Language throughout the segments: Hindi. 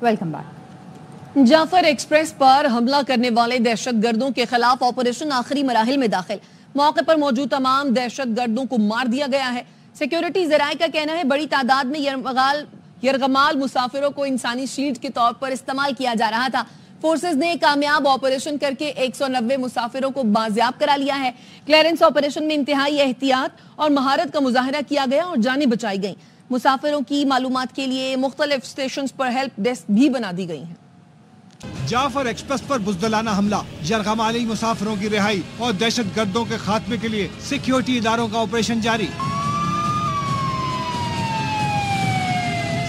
Welcome back. जाफर एक्सप्रेस पर हमला करने वाले दहशतगर्दों के खिलाफ ऑपरेशन आखिरी मराहिल में दाखिल। मौके पर मौजूद तमाम दहशतगर्दों को मार दिया गया है। सिक्योरिटी जराये का कहना है बड़ी तादाद में यरगमाल मुसाफिरों को इंसानी शील्ड के तौर पर इस्तेमाल किया जा रहा था। फोर्सेस ने कामयाब ऑपरेशन करके 190 मुसाफिरों को बाजियाब करा लिया है। क्लियरेंस ऑपरेशन में इंतहाई एहतियात और महारत का मुजाहरा किया गया और जानें बचाई गई। मुसाफिरों की मालूमात के लिए मुख्तलिफ स्टेशन पर हेल्प डेस्क भी बना दी गई है। जाफर एक्सप्रेस पर बुज़दिलाना हमला, यरगमाली मुसाफिरों की रिहाई और दहशतगर्दों के खात्मे के लिए सिक्योरिटी इदारों का ऑपरेशन जारी।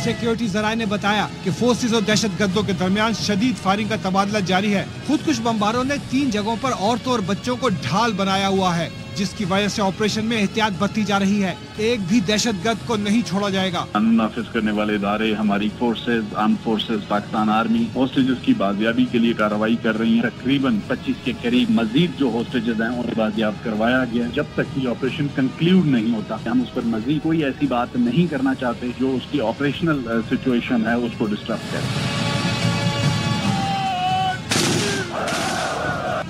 सिक्योरिटी जराये ने बताया कि फोर्सेस और दहशतगर्दों के दरमियान शदीद फायरिंग का तबादला जारी है। खुदकुश बमबारों ने 3 जगहों पर औरतों और बच्चों को ढाल बनाया हुआ है, जिसकी वजह से ऑपरेशन में एहतियात बरती जा रही है। एक भी दहशतगर्द को नहीं छोड़ा जाएगा। कानून नाफिज करने वाले इदारे, हमारी forces, arm forces, Pakistan army hostages की बाजियाबी के लिए कार्रवाई कर रही है। तकरीबन 25 के करीब मजीद जो होस्टेजेस हैं उन्हें बाजियाब करवाया गया। जब तक ये ऑपरेशन कंक्लूड नहीं होता हम उस पर मजीद कोई ऐसी बात नहीं करना चाहते जो उसकी ऑपरेशनल सिचुएशन है उसको डिस्टर्ब करे।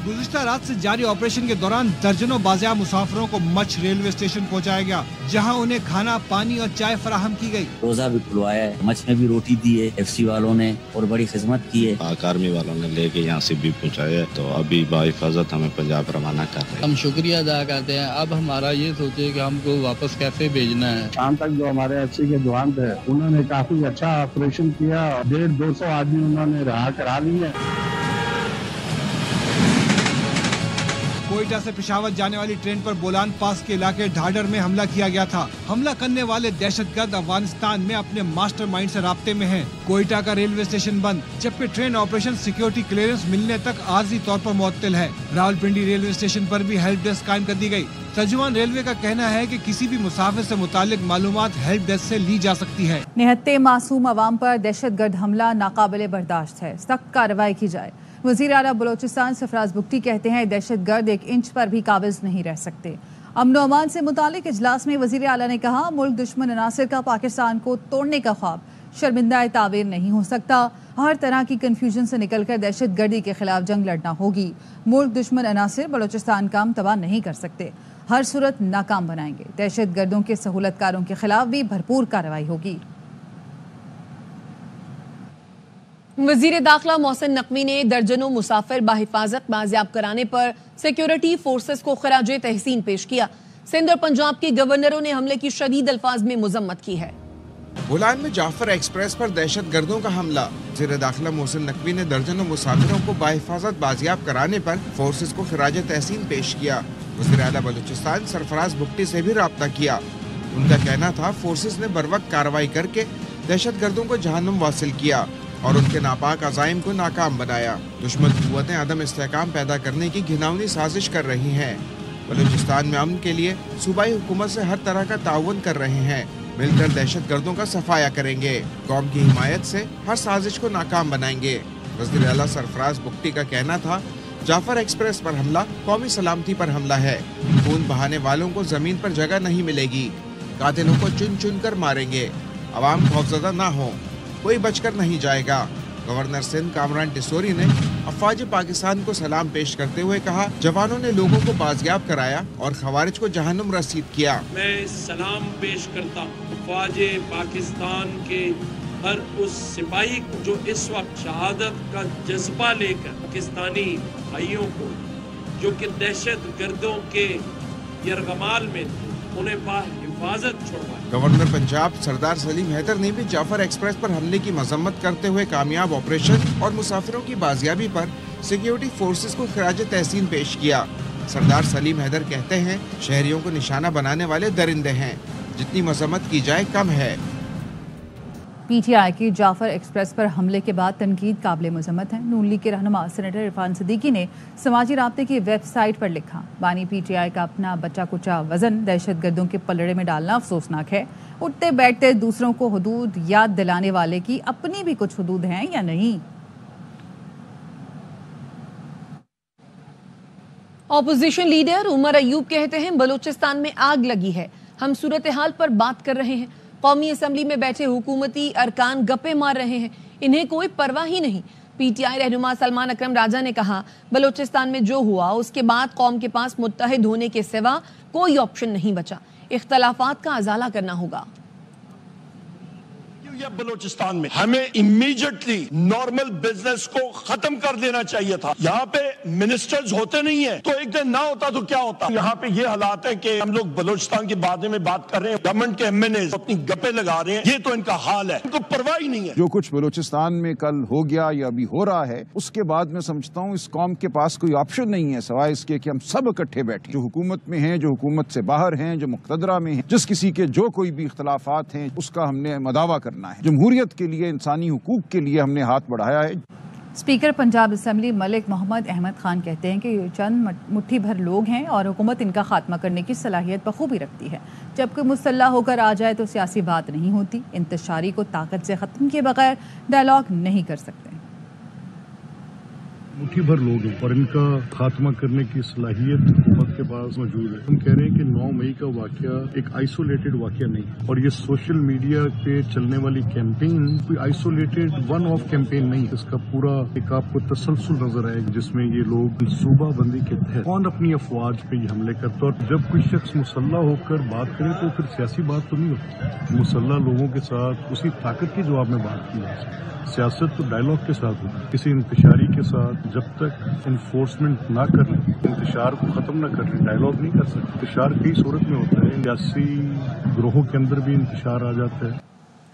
गुज़िश्ता रात से जारी ऑपरेशन के दौरान दर्जनों बाजियाब मुसाफिरों को मच रेलवे स्टेशन पहुंचाया गया, जहां उन्हें खाना, पानी और चाय फराहम की गई। रोजा भी खुलवाया है, मच में भी रोटी दी है FC वालों ने और बड़ी खिदमत की है। पाक आर्मी वालों ने लेके यहाँ से भी पहुँचाया, तो अभी बाहिफाजत हमें पंजाब रवाना कर रहे हैं। हम शुक्रिया अदा करते हैं। अब हमारा ये सोचे कि हमको वापस कैसे भेजना है। शाम तक जो हमारे FC के जवान थे उन्होंने काफी अच्छा ऑपरेशन किया। 150-200 आदमी उन्होंने रहा करा लिए। कोयटा से पेशावर जाने वाली ट्रेन पर बोलान पास के इलाके ढाडर में हमला किया गया था। हमला करने वाले दहशतगर्द अफगानिस्तान में अपने मास्टरमाइंड से राब्ते में हैं। कोयटा का रेलवे स्टेशन बंद, जबकि ट्रेन ऑपरेशन सिक्योरिटी क्लियरेंस मिलने तक आर्जी तौर पर मुअत्तल है। रावलपिंडी रेलवे स्टेशन पर भी हेल्प डेस्क कायम कर दी गई। तर्जुमान रेलवे का कहना है कि किसी भी मुसाफिर से मुतालिक मालूमात हेल्प डेस्क से ली जा सकती है। निहत्ते मासूम अवाम पर दहशतगर्द हमला नाकाबिले बर्दाश्त है, सख्त कार्रवाई की जाए। वज़ीर आला बलोचिस्तान सरफराज बुगटी कहते हैं दहशतगर्द 1 इंच पर भी काबिज नहीं रह सकते। अमन व अमान से मुतालिक इजलास में वज़ीर आला ने कहा मुल्क दुश्मन अनासिर का पाकिस्तान को तोड़ने का ख्वाब शर्मिंदा ताबीर नहीं हो सकता। हर तरह की कन्फ्यूजन से निकलकर दहशतगर्दी के खिलाफ जंग लड़ना होगी। मुल्क दुश्मन अनासिर बलोचिस्तान का तबाह नहीं कर सकते, हर सूरत नाकाम बनाएंगे। दहशतगर्दों के सहूलतकारों के खिलाफ भी भरपूर कार्रवाई होगी। वजीर दाखिला मोहसिन नकवी ने दर्जनों मुसाफिर बाहिफाजत बाजियाब कराने पर सिक्योरिटी फोर्सेस को खराजे तहसीन पेश किया। सिंध और पंजाब के गवर्नरों ने हमले की शदीद अल्फाज में मुजम्मत की है। बोलान में जाफर एक्सप्रेस पर दहशतगर्दों का हमला। वज़ीर दाखिला मोहसिन नकवी ने दर्जनों मुसाफिरों को बाहिफाजत बाजियाब कराने पर फोर्सेस को खराजे तहसीन पेश किया। वज़ीर आला बलूचिस्तान सरफराज बुगटी से भी राब्ता किया। उनका कहना था फोर्सेस ने बरवक्त कार्रवाई करके दहशतगर्दों को जहन्नुम वासिल किया और उनके नापाक अज़ाइम को नाकाम बनाया। दुश्मन कुव्वतें अदम इस्तेहकाम पैदा करने की घिनौनी साजिश कर रही हैं। बलूचिस्तान में अमन के लिए सूबाई हुकूमत से हर तरह का ताउन कर रहे हैं। मिलकर दहशतगर्दों का सफाया करेंगे, कौम की हिमायत से हर साजिश को नाकाम बनाएंगे। वज़ीर आला सरफराज बुगटी का कहना था जाफर एक्सप्रेस पर हमला कौमी सलामती पर हमला है। खून बहाने वालों को जमीन पर जगह नहीं मिलेगी। कातिलों को चुन चुन कर मारेंगे। अवाम खौफजदा ना हो, कोई बचकर नहीं जाएगा। गवर्नर सिंध कामरान टिसोरी ने अफवाज पाकिस्तान को सलाम पेश करते हुए कहा जवानों ने लोगों को बाजियाब कराया और खवारिज को जहन्नुम रसीद किया। मैं सलाम पेश करता हूँ अफवाज पाकिस्तान के हर उस सिपाही को जो इस वक्त शहादत का जज्बा लेकर पाकिस्तानी भाइयों को जो कि दहशत गर्दों के यरगमाल में उन्हें हिफाजत छुड़वाई। गवर्नर पंजाब सरदार सलीम हैदर ने भी जाफर एक्सप्रेस पर हमले की मजम्मत करते हुए कामयाब ऑपरेशन और मुसाफिरों की बाजियाबी पर सिक्योरिटी फोर्सेस को खराज तहसीन पेश किया। सरदार सलीम हैदर कहते हैं शहरियों को निशाना बनाने वाले दरिंदे हैं, जितनी मजम्मत की जाए कम है। PTI की जाफर एक्सप्रेस पर हमले के बाद तनकीद काबिल मजम्मत है। नून लीग के रहनुमा सेनेटर इरफान सिद्दीकी ने समाजी राब्ते की वेबसाइट पर लिखा बानी PTI का अपना बचा कुचा वजन दहशतगर्दों के पलड़े में डालना अफसोसनाक है। उठते बैठते दूसरों को हुदूद याद दिलाने वाले की अपनी भी कुछ हुदूद हैं या नहीं। ऑपोजिशन लीडर उमर अयूब कहते हैं बलूचिस्तान में आग लगी है, हम सूरत हाल पर बात कर रहे हैं। कौमी असम्बली में बैठे हुकूमती अरकान गप्पे मार रहे हैं। इन्हें कोई परवाह ही नहीं। पीटीआई रहनुमा सलमान अकरम राजा ने कहा, बलोचिस्तान में जो हुआ उसके बाद कौम के पास मुत्तहिद होने के सिवा कोई ऑप्शन नहीं बचा। इख्तलाफात का अजाला करना होगा। बलोचिस्तान में हमें इमीडिएटली नॉर्मल बिजनेस को खत्म कर देना चाहिए था। यहाँ पे मिनिस्टर्स होते नहीं है, तो एक दिन ना होता तो क्या होता। यहाँ पे ये हालात है कि हम लोग बलोचिस्तान के बारे में बात कर रहे हैं, गवर्नमेंट के एमएनए अपनी गप्पे लगा रहे हैं, ये तो इनका हाल है, इनको परवाह ही नहीं है। जो कुछ बलोचिस्तान में कल हो गया या अभी हो रहा है, उसके बाद मैं समझता हूँ इस कौम के पास कोई ऑप्शन नहीं है सवाए इसके कि हम सब इकट्ठे बैठे, जो हुकूमत में हैं, जो हुकूमत से बाहर हैं, जो मुक़तदरा में हैं, जिस किसी के जो कोई भी इख्तलाफात हैं उसका हमने मदावा करना है। जमहूरियत के लिए, इंसानी हुकूक के लिए हमने हाथ बढ़ाया है। स्पीकर पंजाब असम्बली मलिक मोहम्मद अहमद खान कहते हैं कि ये चंद मुट्ठी भर लोग हैं और हुकूमत इनका खात्मा करने की सलाहियत बखूबी रखती है। जब कोई मुसल्लह होकर आ जाए तो सियासी बात नहीं होती। इंतशारी को ताकत से ख़त्म किए बगैर डायलॉग नहीं कर सकते। मुट्ठी भर लोग हैं और इनका खात्मा करने की सलाहियत हुकूमत के पास मौजूद है। हम कह रहे हैं कि 9 मई का वाकया एक आइसोलेटेड वाकया नहीं है और ये सोशल मीडिया पे चलने वाली कैंपेन कोई आइसोलेटेड वन ऑफ कैंपेन नहीं है। इसका पूरा एक आपको तसलसल नजर आएगा जिसमें ये लोग सूबाबंदी के तहत कौन अपनी अफवाज पे ये हमले करते और जब कोई शख्स मुसल्ला होकर बात करे तो फिर सियासी बात तो नहीं होती। मुसल्ला लोगों के साथ उसी ताकत के जवाब में बात की जाए। सियासत तो डायलॉग के साथ होती है। किसी इंतशारी के साथ जब तक इन्फोर्समेंट ना कर लें, इंतशार को खत्म ना कर लें, डायलॉग नहीं कर सकते। इंतशार कई सूरत में होता है, सियासी ग्रोहों के अंदर भी इंतशार आ जाता है।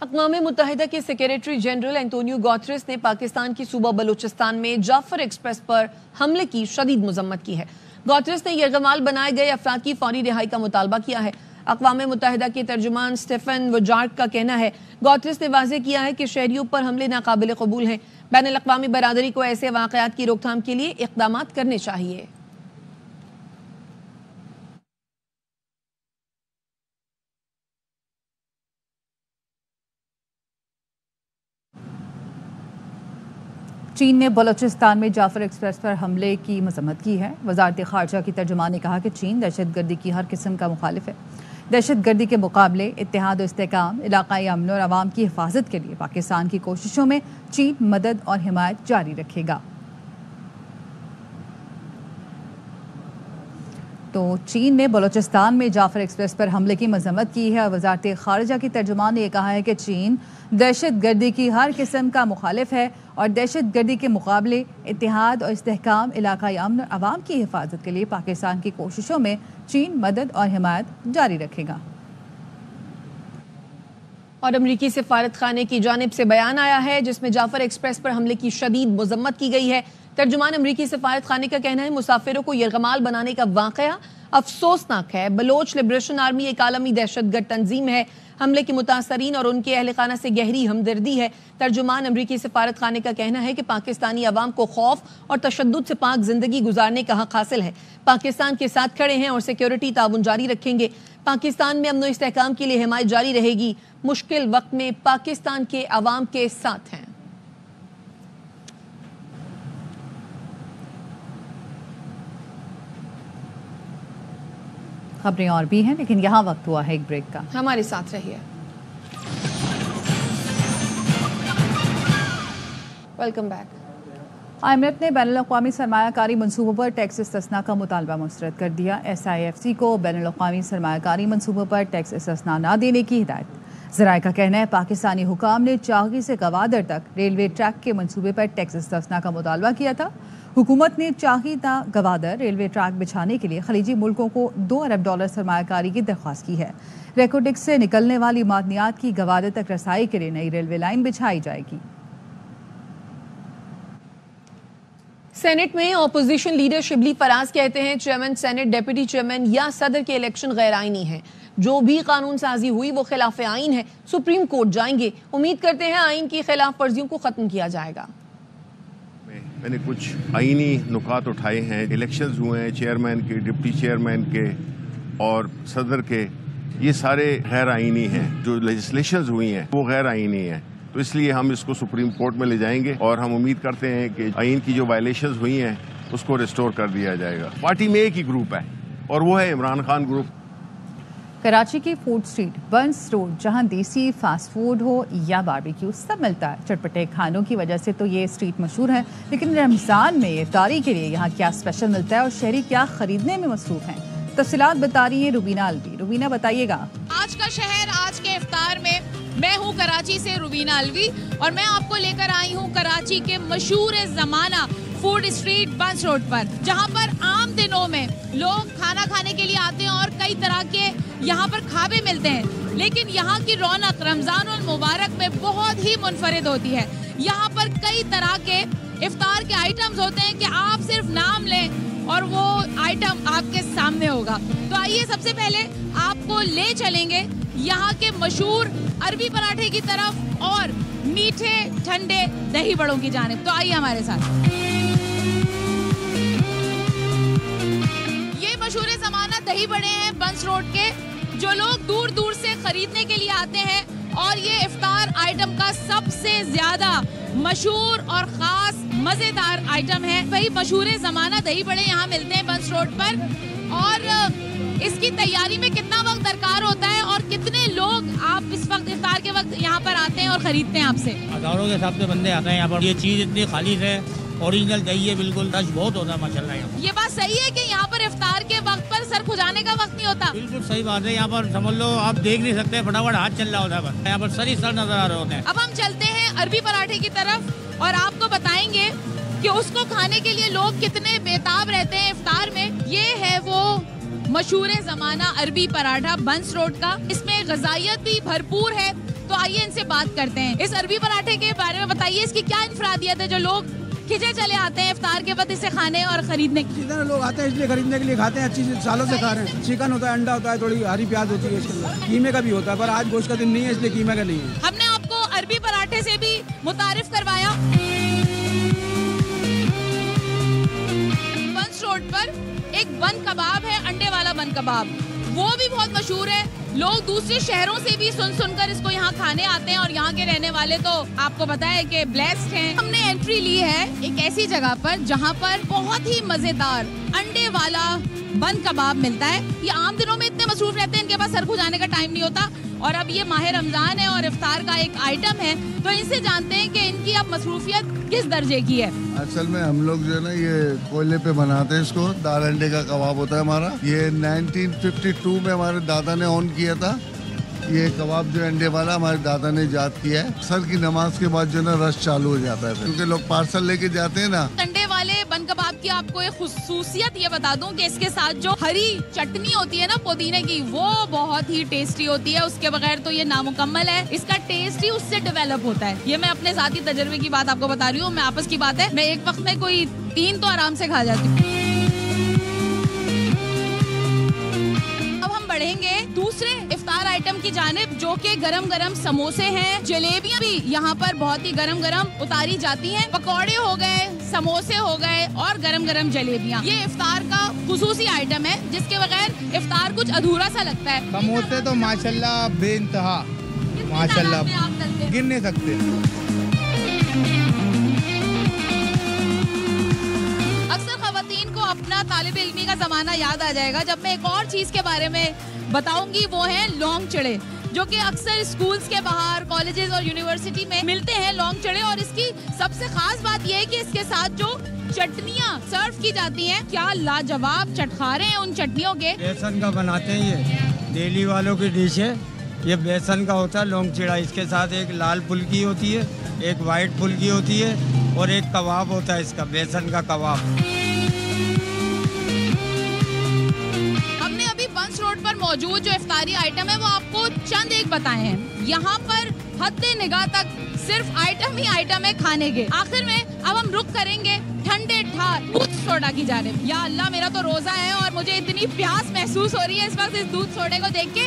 अक़वाम मुत्तहिदा के सेक्रेटरी जनरल एंटोनियो गुतेरेस ने पाकिस्तान की सूबा बलूचिस्तान में जाफर एक्सप्रेस पर हमले की शदीद मजम्मत की है। गुतेरेस ने यरगमाल बनाए गए अफराद की फौरी रिहाई का मुतालबा किया है। अक़वाम मुत्तहिदा के तर्जुमान स्टीफन वुजार्ड का कहना है, गुतेरेस ने वाज़ेह किया है कि शहरियों पर हमले नाकाबिल कबूल हैं। बैनुल अक़वामी बरादरी को ऐसे वाक़यात की रोकथाम के लिए इक़दामात करने चाहिए। चीन ने बलोचिस्तान में जाफर एक्सप्रेस पर हमले की मजम्मत की है। वज़ारत ख़ारजा की तर्जुमान ने कहा कि चीन दहशतगर्दी की हर किस्म का मुखालिफ है। दहशतगर्दी के मुकाबले इत्तेहाद और इस्तेहकाम, इलाक़ाई अमन और आवाम की हिफाजत के लिए पाकिस्तान की कोशिशों में चीन मदद और हिमायत जारी रखेगा। तो चीन ने बलोचिस्तान में जाफर एक्सप्रेस पर हमले की मजम्मत की है और वज़ारत ख़ारजा की तर्जुमान ने यह कहा है कि चीन दहशतगर्दी की हर किस्म का मुखालिफ है और दहशतगर्दी के मुकाबले इत्तेहाद और इस्तेहकाम, इलाक़ाई अमन और आवाम की हिफाजत के लिए पाकिस्तान की कोशिशों में चीन मदद और हिमायत जारी रखेगा। और अमरीकी सिफारत खाने की जानिब से बयान आया है जिसमें जाफर एक्सप्रेस पर हमले की शदीद मजम्मत की गई है। तर्जुमान अमरीकी सिफारत खाने का कहना है, मुसाफिरों को यरगमाल बनाने का वाक़या अफसोसनाक है। बलोच लिबरेशन आर्मी एक आलमी दहशतगर्द तंजीम है। हमले के मुतासरीन और उनके अहल खाना से गहरी हमदर्दी है। तर्जुमान अमरीकी सिफारत खाने का कहना है कि पाकिस्तानी अवाम को खौफ और तशद्दुद से पाक जिंदगी गुजारने का हक हासिल है। पाकिस्तान के साथ खड़े हैं और सिक्योरिटी ताउन जारी रखेंगे। पाकिस्तान में अमन और इस्तेहकाम के लिए हिमायत जारी रहेगी। मुश्किल वक्त में पाकिस्तान के अवाम के साथ हैं। खबरें और भी हैं, लेकिन यहाँ वक्त हुआ है एक ब्रेक का। हमारे साथ रहिए। Welcome back. IMF ने बैनुल-अक़वामी सरमायाकारी मनसूबों पर टैक्स इस्तिस्ना का मुतालबा मुस्तरद कर दिया। SIFC को बैनुल-अक़वामी सरमायाकारी मनसूबों पर टैक्स इस्तिस्ना न देने की हिदायत। ज़राए का कहना है, पाकिस्तानी हुकाम ने चागी से गवादर तक रेलवे ट्रैक के मनसूबे पर टैक्स इस्तिस्ना का मुतालबा किया था। हुकूमत ने चाही ता गवादर रेलवे ट्रैक बिछाने के लिए खलीजी मुल्कों को $2 अरब सरमायाकारी की दरख्वास्त की है। रेकोडिक्स से निकलने वाली मादनियात की गवादर तक रसाई के लिए नई रेलवे लाइन बिछाई जाएगी। सेनेट में ऑपोजिशन लीडर शिबली फराज कहते हैं, चेयरमैन सेनेट, डिप्टी चेयरमैन या सदर के इलेक्शन गैर आईनी है। जो भी कानून साजी हुई वो खिलाफ आइन है। सुप्रीम कोर्ट जाएंगे। उम्मीद करते हैं आइन की खिलाफ वर्जियों को खत्म किया जाएगा। मैंने कुछ आईनी नुकात उठाए हैं। इलेक्शंस हुए हैं चेयरमैन के, डिप्टी चेयरमैन के और सदर के, ये सारे गैर आईनी हैं। जो लेजिस्लेशंस हुई हैं वो गैर आईनी हैं, तो इसलिए हम इसको सुप्रीम कोर्ट में ले जाएंगे और हम उम्मीद करते हैं कि आइन की जो वायलेशंस हुई हैं उसको रिस्टोर कर दिया जाएगा। पार्टी में एक ही ग्रुप है और वो है इमरान खान ग्रुप। कराची की फूड स्ट्रीट बंस रोड, जहां देसी फास्ट फूड हो या बारबेक्यू सब मिलता है। चटपटे खानों की वजह से तो ये स्ट्रीट मशहूर है, लेकिन रमज़ान में इफ्तारी के लिए यहाँ क्या स्पेशल मिलता है और शहरी क्या खरीदने में मसरूफ हैं, तफसीलात बता रही है रुबीना अलवी। रुबीना बताइएगा। आज का शहर आज के इफ्तार में मैं हूँ कराची से रुबीना अलवी और मैं आपको लेकर आई हूँ कराची के मशहूर ज़माना फूड स्ट्रीट बंस रोड पर, जहाँ पर आम दिनों में लोग खाना खाने के लिए आते हैं और कई तरह के यहाँ पर खाबे मिलते हैं। लेकिन यहाँ की रौनक रमज़ान उल मुबारक में बहुत ही मुनफरिद होती है। यहाँ पर कई तरह के इफ्तार के आइटम्स होते हैं कि आप सिर्फ नाम लें और वो आइटम आपके सामने होगा। तो आइए सबसे पहले आपको ले चलेंगे यहाँ के मशहूर अरबी पराठे की तरफ और मीठे ठंडे दही बड़ों की जानिब। तो आइए हमारे साथ। ये मशहूर ज़माना दही बड़े हैं बंस रोड के, जो लोग दूर दूर से खरीदने के लिए आते हैं और ये इफ्तार आइटम का सबसे ज्यादा मशहूर और खास मजेदार आइटम है। वही मशहूर ज़माना दही बड़े यहाँ मिलते हैं बंस रोड पर। और इसकी तैयारी में कितना वक्त दरकार होता है और कितने लोग आप इस वक्त इफ्तार के वक्त यहाँ पर आते हैं और खरीदते हैं आपसे? हजारों के हिसाब से बंदे आते हैं यहाँ पर। ये चीज इतनी खालिश है, ओरिजिनल दही है, बिल्कुल रश बहुत होता है माशाल्लाह यहाँ। ये बात सही है कि यहाँ पर इफ्तार के वक्त पर सर खुजाने का वक्त नहीं होता? बिल्कुल सही बात है। यहाँ पर समझ लो आप देख नहीं सकते, फटाफट हाथ चल रहा होता है, यहाँ पर सर ही सर नजर आ रहे होते हैं। अब हम चलते हैं अरबी पराठे की तरफ और आपको बताएंगे कि उसको खाने के लिए लोग कितने बेताब रहते हैं इफ्तार में। ये है वो मशहूर ज़माना अरबी पराठा बंस रोड का। इसमें ग़िज़ाइयत भी भरपूर है, तो आइए इनसे बात करते हैं। इस अरबी पराठे के बारे में बताइए, इसकी क्या इनफरादियत है जो लोग खिंचे चले आते हैं इफ्तार के वक्त इसे खाने और खरीदने? लोग आते हैं इसलिए खरीदने के लिए खाते हैं, अच्छी सालों से खा रहे हैं। चिकन होता है, अंडा होता है, थोड़ी हरी प्याज होती है, इसके अंदर कीमे का भी होता है, पर आज गोश्त का दिन नहीं है इसलिए कीमे का नहीं है। हमने आपको अरबी पराठे से भी मुतारिफ करवाया। बंस रोड पर एक बन कबाब है, अंडे वाला बन कबाब, वो भी बहुत मशहूर है। लोग दूसरे शहरों से भी सुन सुनकर इसको यहाँ खाने आते हैं और यहाँ के रहने वाले तो आपको पता है कि ब्लेस्ड हैं। हमने एंट्री ली है एक ऐसी जगह पर जहाँ पर बहुत ही मजेदार अंडे वाला बन कबाब मिलता है। ये आम दिनों में इतने मसरूफ रहते हैं, इनके पास सर खुजाने का टाइम नहीं होता। और अब ये माह रमजान है और इफ्तार का एक आइटम है, तो इनसे जानते हैं कि इनकी अब मसरूफियत किस दर्जे की है। असल में हम लोग जो है ना ये कोयले पे बनाते हैं इसको। दाल अंडे का कबाब होता है हमारा। ये 1952 में हमारे दादा ने ऑन किया था। ये कबाब जो अंडे वाला हमारे दादा ने इजाद किया है। सर की नमाज के बाद जो ना रश चालू हो जाता है, क्योंकि लोग पार्सल लेके जाते हैं ना। अंडे वाले बन कबाब की आपको एक खुसूसियत ये बता दूं कि इसके साथ जो हरी चटनी होती है ना पुदीने की, वो बहुत ही टेस्टी होती है। उसके बगैर तो ये नामुकम्मल है। इसका टेस्ट ही उससे डेवलप होता है। ये मैं अपने ज़ाती तजर्बे की बात आपको बता रही हूँ। मैं आपस की बात है, मैं एक वक्त में कोई 3 तो आराम से खा जाती हूँ। बढ़ेंगे दूसरे इफ्तार आइटम की जानिब, जो कि गरम गरम समोसे हैं। जलेबियां भी यहाँ पर बहुत ही गरम गरम उतारी जाती हैं। पकौड़े हो गए, समोसे हो गए और गरम गरम जलेबियां। ये इफ्तार का खुसूसी आइटम है जिसके बगैर इफ्तार कुछ अधूरा सा लगता है। समोसे तो माशाल्लाह बेइंतहा, माशाल्लाह गिन नहीं सकते। अपना तालिब इल्मी का ज़माना याद आ जाएगा जब मैं एक और चीज़ के बारे में बताऊंगी, वो है लौंग चिड़े, जो कि अक्सर स्कूल्स के बाहर, कॉलेजेस और यूनिवर्सिटी में मिलते हैं लौंग चिड़े। और इसकी सबसे खास बात यह है कि इसके साथ जो चटनियाँ सर्व की जाती हैं, क्या लाजवाब चटखारे हैं उन चटनियों के। बेसन का बनाते हैं, ये दिल्ली वालों की डिश है। ये बेसन का होता है लौंग चिड़ा। इसके साथ एक लाल फुल्की होती है, एक वाइट फुल्की होती है और एक कबाब होता है इसका, बेसन का कबाब। बंस रोड पर मौजूद जो इफ्तारी आइटम है वो आपको चंद एक बताए हैं। यहाँ पर हद्दे निगाह तक सिर्फ आइटम ही आइटम है खाने के। आखिर में अब हम रुक करेंगे ठंडे ठार दूध सोडा की जानिब। या अल्लाह, मेरा तो रोजा है और मुझे इतनी प्यास महसूस हो रही है इस वक्त इस दूध सोडे को देख के।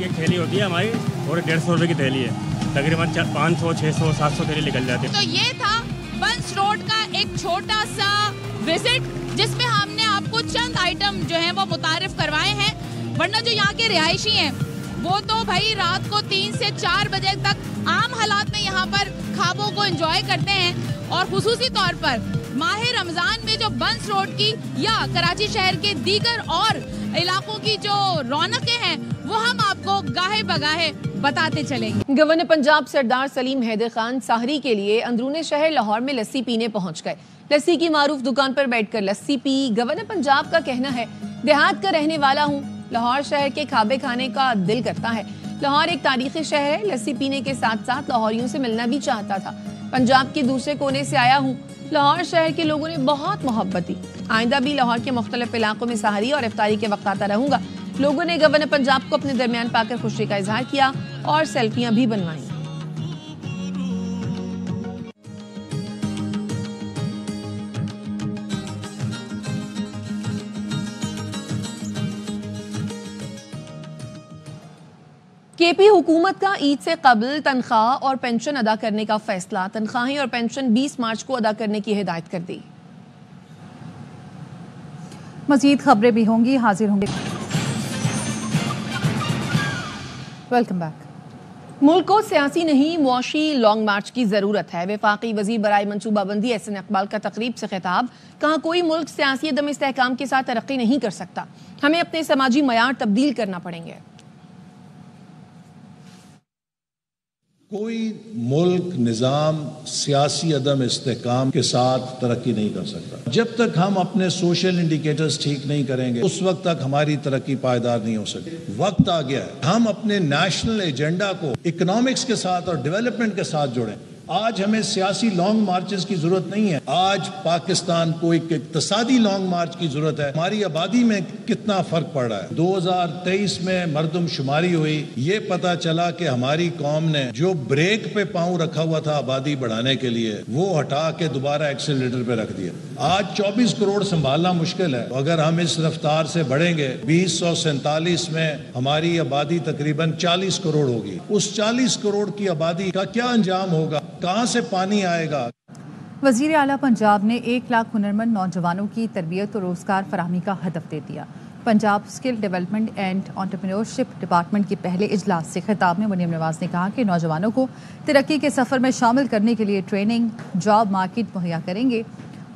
एक थैली होती है हमारी और 150 रुपए की थैली है, तकरीबन 500, 600, 700 थैली निकल जाती है। तो ये था बंस रोड का एक छोटा सा विजिट, जिसमें हमने आपको चंद आइटम जो है वो मुतारिफ करवाए हैं। वरना जो यहाँ के रिहायशी हैं वो तो भाई रात को 3 से 4 बजे तक आम हालात में यहाँ पर खाबों को एंजॉय करते हैं। और खुसूसी तौर पर माह रमजान में जो बंस रोड की या कराची शहर के दीगर और इलाकों की जो रौनकें हैं वो हम आपको गाहे बगाहे बताते चलेंगे। गवर्नर पंजाब सरदार सलीम हैदर खान साहरी के लिए अंदरूने शहर लाहौर में लस्सी पीने पहुंच गए। लस्सी की मारूफ दुकान पर बैठकर लस्सी पी। गवर्नर पंजाब का कहना है, देहात का रहने वाला हूँ, लाहौर शहर के खाबे खाने का दिल करता है। लाहौर एक तारीखी शहर है, लस्सी पीने के साथ साथ लाहौरियों से मिलना भी चाहता था। पंजाब के दूसरे कोने से आया हूँ, लाहौर शहर के लोगों ने बहुत मोहब्बत दी। आइंदा भी लाहौर के मुख्तलिफ इलाकों में सहरी और इफ्तारी के वक्त आता रहूंगा। लोगों ने गवर्नर पंजाब को अपने दरमियान पाकर खुशी का इजहार किया और सेल्फियां भी बनवाई। केपी हुकूमत का ईद से कबल तनख्वाह और पेंशन अदा करने का फैसला। तनख्वाहें और पेंशन 20 मार्च को अदा करने की हिदायत कर दी। मजीद खबरें भी होंगी, हाजिर होंगे। Welcome back. मुल्क को सियासी नहीं मुआशी लॉन्ग मार्च की जरूरत है। वफाकी वजीर बराए मनसूबाबंदी एहसन इकबाल का तकरीब से खिताब। कहा, कोई मुल्क सियासी अदम इस्तेहकाम के साथ तरक्की नहीं कर सकता, हमें अपने समाजी मयार तब्दील करना पड़ेंगे। कोई मुल्क निज़ाम सियासी अदम इस्तेहकाम के साथ तरक्की नहीं कर सकता। जब तक हम अपने सोशल इंडिकेटर्स ठीक नहीं करेंगे उस वक्त तक हमारी तरक्की पायदार नहीं हो सकती। वक्त आ गया है हम अपने नेशनल एजेंडा को इकोनॉमिक्स के साथ और डेवलपमेंट के साथ जोड़ें। आज हमें सियासी लॉन्ग मार्चेस की जरूरत नहीं है। आज पाकिस्तान को एक इक्तिसादी लॉन्ग मार्च की जरूरत है। हमारी आबादी में कितना फर्क पड़ रहा है। 2023 में मर्दमशुमारी हुई, ये पता चला कि हमारी कौम ने जो ब्रेक पे पांव रखा हुआ था आबादी बढ़ाने के लिए वो हटा के दोबारा एक्सीलरेटर पे रख दिया। आज 24 करोड़ संभालना मुश्किल है। अगर हम इस रफ्तार से बढ़ेंगे 2047 में हमारी आबादी तकरीबन 40 करोड़ होगी। उस 40 करोड़ की आबादी का क्या अंजाम होगा, कहां से पानी आएगा। वजीर आला पंजाब ने 1 लाख हुनरमंद नौजवानों की तरबियत और रोजगार फराहमी का हदफ दे दिया। Punjab skill development and entrepreneurship department के पहले इजलास से खिताब में मरियम नवाज ने कहा कि नौजवानों को तरक्की के सफर में शामिल करने के लिए ट्रेनिंग, जॉब मार्केट मुहैया करेंगे।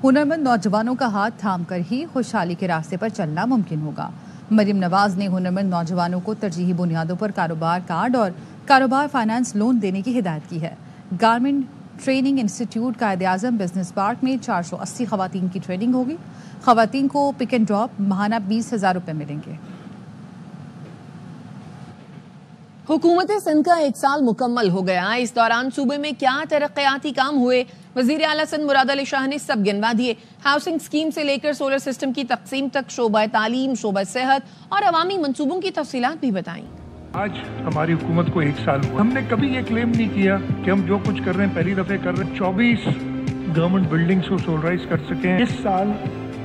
हुनरमंद नौजवानों का हाथ थाम कर ही खुशहाली के रास्ते पर चलना मुमकिन होगा। मरियम नवाज ने हुनरमंद नौजवानों को तरजीही बुनियादों पर कारोबार कार्ड और कारोबार फाइनेंस लोन देने की हिदायत की है। Garment training institute Quaid-e-Azam business park में 480 खवातीन की ट्रेनिंग होगी। खवातीन को पिक एंड ड्रॉप माहाना 20,000 रुपए मिलेंगे। हुकूमत सिंध का 1 साल मुकम्मल हो गया। इस दौरान सूबे में क्या तरक्याती काम हुए, वजीर आला सिंध मुराद अली शाह ने सब गिनवा दिए। हाउसिंग स्कीम से लेकर सोलर सिस्टम की तकसीम तक, शोबा तालीम, शोबा सेहत और अवामी मंसूबों की तफसीलात भी बताई। आज हमारी हुकूमत को 1 साल हुआ। हमने कभी ये क्लेम नहीं किया कि हम जो कुछ कर रहे हैं पहली दफे कर रहे हैं। 24 गवर्नमेंट बिल्डिंग्स को सोलराइज कर सके। इस साल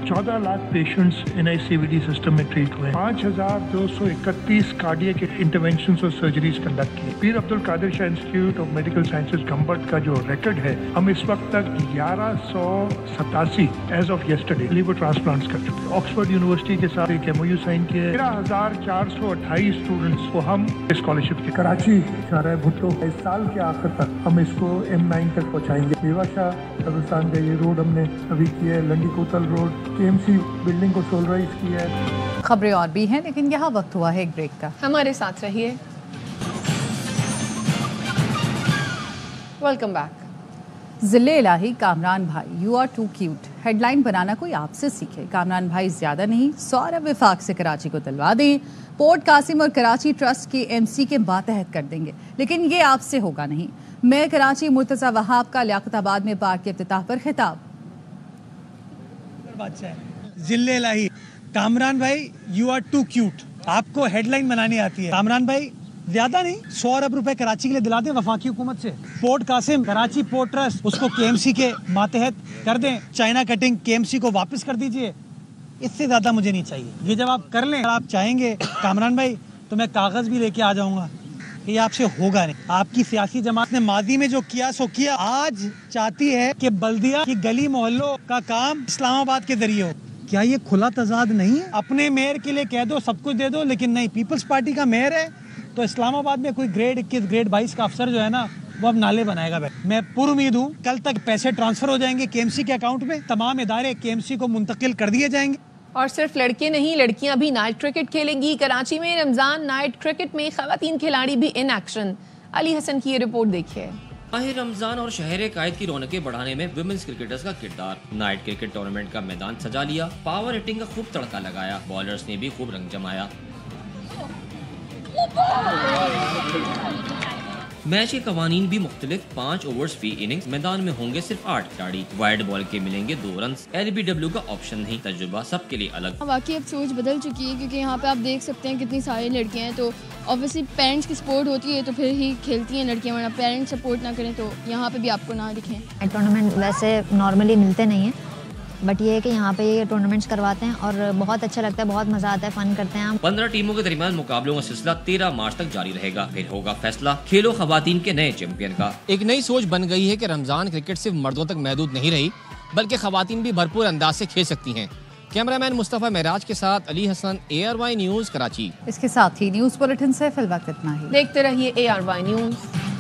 14 लाख पेशेंट्स NICVD सिस्टम में ट्रीट हुए। 5231 कार्डियक इंटरवेंशंस और सर्जरीज कंडक्ट की। Pir Abdul Qadir Shah institute of medical sciences Gambat का जो रिकॉर्ड है, हम इस वक्त तक 1187 as of yesterday liver transplants कर चुके हैं। ऑक्सफोर्ड यूनिवर्सिटी के साथ एक MOU साइन किया है। 13,428 स्टूडेंट्स को हम स्कॉलरशिप की। कराची शाहराह भुट्टो इस साल के आखिर तक हम इसको M9 तक पहुँचाएंगे। बेवाशाह कब्रिस्तान का ये रोड हमने अभी किया है। लंडी कोतल रोड, KMC बिल्डिंग को सोलराइज किया है। खबरें और भी हैं, लेकिन यहाँ वक्त हुआ है एक ब्रेक का। हमारे साथ रहिए। Welcome back. जिले इलाही कामरान भाई, you are too cute. Headline बनाना कोई आपसे सीखे। कामरान भाई ज्यादा नहीं, सौरभ विफाक से कराची को दिलवा दें। पोर्ट कासिम और कराची ट्रस्ट के MC के मातहत कर देंगे, लेकिन ये आपसे होगा नहीं। मेयर कराची मुर्तजा वहाब का लियाकताबाद में पार्क के इफ्तिताह पर खिताब। जिले इलाही कामरान भाई, यू आर टू क्यूट। आपको हेडलाइन बनानी आती है। कामरान भाई ज्यादा नहीं, 100 अरब रुपए कराची के लिए दिला दें वफाकी हुकूमत से। Port Qasim, Karachi port trust, उसको KMC के मातहत कर दें। चाइना कटिंग KMC को वापस कर दीजिए। इससे ज्यादा मुझे नहीं चाहिए। ये जब आप कर लें, अगर आप चाहेंगे कामरान भाई, तो मैं कागज भी लेके आ जाऊंगा। ये आपसे होगा नहीं। आपकी सियासी जमात ने माजी में जो किया सो किया। आज चाहती है कि बल्दिया की गली मोहल्लों का काम इस्लामाबाद के जरिए हो। क्या ये खुला तजाद नहीं है? अपने मेयर के लिए कह दो, सब कुछ दे दो, लेकिन नहीं, पीपल्स पार्टी का मेयर है तो इस्लामाबाद में कोई ग्रेड 21 ग्रेड 22 का अफसर जो है ना, वो अब नाले बनाएगा। मैं पुरुमीद हूँ कल तक पैसे ट्रांसफर हो जाएंगे KMC के अकाउंट में, तमाम इदारे KMC को मुंतकिल कर दिए जाएंगे। और सिर्फ लड़के नहीं, लड़कियां भी नाइट क्रिकेट खेलेंगी। कराची में रमजान नाइट क्रिकेट में खवातीन खिलाड़ी भी इन एक्शन। अली हसन की ये रिपोर्ट देखिए। माह रमजान और शहर कायद की रौनकें बढ़ाने में विमेंस क्रिकेटर्स का किरदार। नाइट क्रिकेट टूर्नामेंट का मैदान सजा लिया, पावर हिटिंग का खूब तड़का लगाया, बॉलर्स ने भी खूब रंग जमाया। मैच के कवानीन भी मुख्तलिफ। 5 ओवर्स फी इनिंग्स, मैदान में होंगे सिर्फ 8 खिलाड़ी, वाइड बॉल के मिलेंगे 2 रन, LBW का ऑप्शन नहीं, तजुर्बा सबके लिए अलग। वाकई अब सोच बदल चुकी है, क्योंकि यहाँ पे आप देख सकते हैं कितनी सारी लड़कियाँ हैं, तो ऑब्वियसली पेरेंट्स की सपोर्ट होती है तो फिर ही खेलती हैं लड़कियाँ, वरना पेरेंट्स सपोर्ट ना करें तो यहाँ पे भी आपको ना दिखें। टूर्नामेंट वैसे नॉर्मली मिलते नहीं हैं, बट ये है कि यहाँ पे ये टूर्नामेंट्स करवाते हैं और बहुत अच्छा लगता है, बहुत मजा आता है, फन करते हैं हम। 15 टीमों के दरमियान मुकाबलों का सिलसिला 13 मार्च तक जारी रहेगा। फिर होगा फैसला खेलो खवातीन के नए चैंपियन का। एक नई सोच बन गई है कि रमजान क्रिकेट सिर्फ मर्दों तक महदूद नहीं रही, बल्कि खवातीन भी भरपूर अंदाज से खेल सकती हैं। कैमरामैन मुस्तफा महराज के साथ अली हसन, ARY न्यूज कराची। इसके साथ ही न्यूज बुलेटिन से फिलहाल इतना ही। देखते रहिए ARY न्यूज।